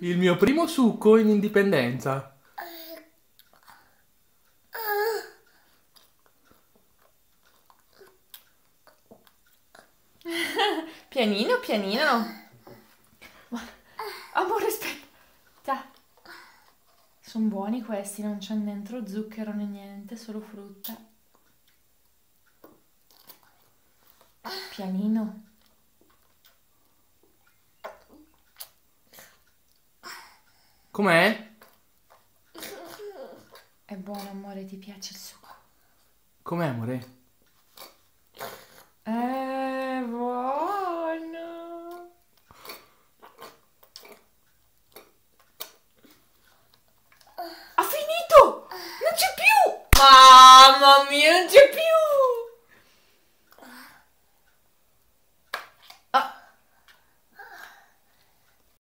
Il mio primo succo in indipendenza. Pianino, pianino. Amore, aspetta. Sono buoni questi, non c'è dentro zucchero né niente, solo frutta. Pianino. Com'è? È buono, amore, ti piace il succo? Com'è, amore? Buono.